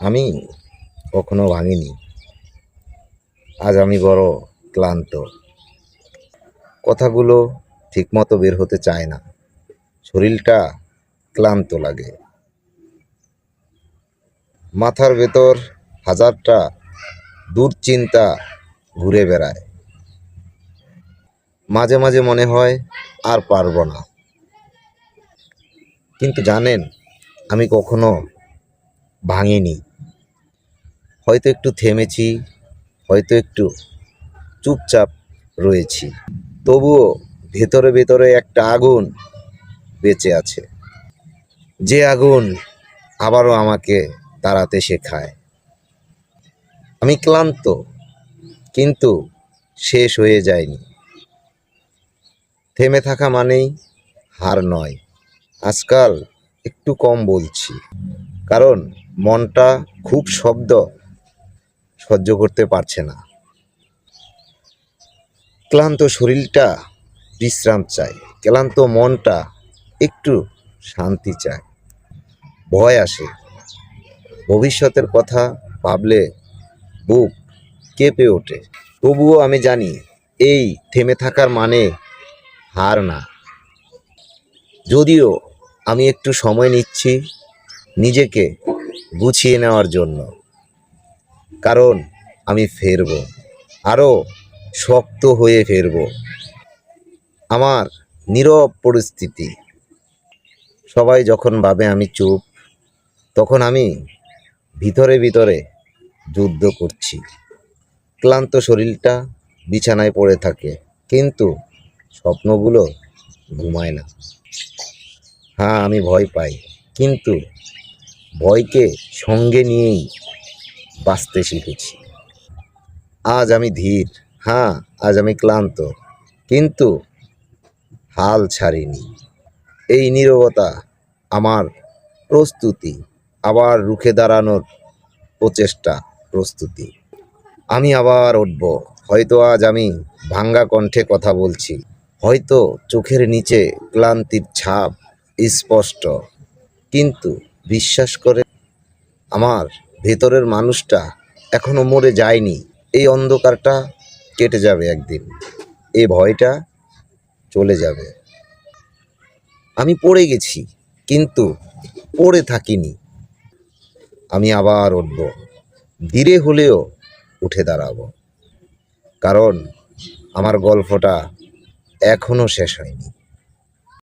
আমি কখনো ভাঙিনি। আজ আমি বড় ক্লান্ত। কথাগুলো ঠিকমতো বের হতে চায় না। শরীরটা ক্লান্ত লাগে। মাথার ভেতর হাজারটা দুশ্চিন্তা ঘুরে বেড়ায়। মাঝে মাঝে মনে হয় আর পারবো না। কিন্তু জানেন, আমি কখনো ভাঙিনি। হয়তো একটু থেমেছি, হয়তো একটু চুপচাপ রয়েছি। তবুও ভেতরে ভেতরে একটা আগুন বেঁচে আছে, যে আগুন আবারও আমাকে তাড়াতে শেখায়। আমি ক্লান্ত, কিন্তু শেষ হয়ে যায়নি। থেমে থাকা মানেই হার নয়। আজকাল একটু কম বলছি, কারণ মনটা খুব শব্দ সহ্য করতে পারছে না। ক্লান্ত শরীরটা বিশ্রাম চায়, ক্লান্ত মনটা একটু শান্তি চায়। ভয় আসে, ভবিষ্যতের কথা ভাবলে বুক কেঁপে ওঠে। তবুও আমি জানি, এই থেমে থাকার মানে হার না। যদিও আমি একটু সময় নিচ্ছি নিজেকে গুছিয়ে নেওয়ার জন্য, কারণ আমি ফিরব, আরও শক্ত হয়ে ফিরব। আমার নীরব পরিস্থিতি, সবাই যখন ভাবে আমি চুপ, তখন আমি ভিতরে ভিতরে যুদ্ধ করছি। ক্লান্ত শরীরটা বিছানায় পড়ে থাকে, কিন্তু স্বপ্নগুলো ঘুমায় না। হ্যাঁ, আমি ভয় পাই, কিন্তু ভয়কে সঙ্গে নিয়েই বাঁচতে শিখেছি। আজ আমি ধীর, হ্যাঁ আজ আমি ক্লান্ত, কিন্তু হাল ছাড়িনি। এই নীরবতা আমার প্রস্তুতি, আবার রুখে দাঁড়ানোর প্রচেষ্টা, প্রস্তুতি। আমি আবার উঠব। হয়তো আজ আমি ভাঙ্গা কণ্ঠে কথা বলছি, হয়তো চোখের নিচে ক্লান্তির ছাপ স্পষ্ট, কিন্তু বিশ্বাস করে, আমার ভেতরের মানুষটা এখনো মরে যায়নি। এই অন্ধকারটা কেটে যাবে একদিন, এই ভয়টা চলে যাবে। আমি পড়ে গেছি, কিন্তু পড়ে থাকিনি। আমি আবার উঠব, ধীরে হলেও উঠে দাঁড়াবো, কারণ আমার গল্পটা এখনো শেষ হয়নি।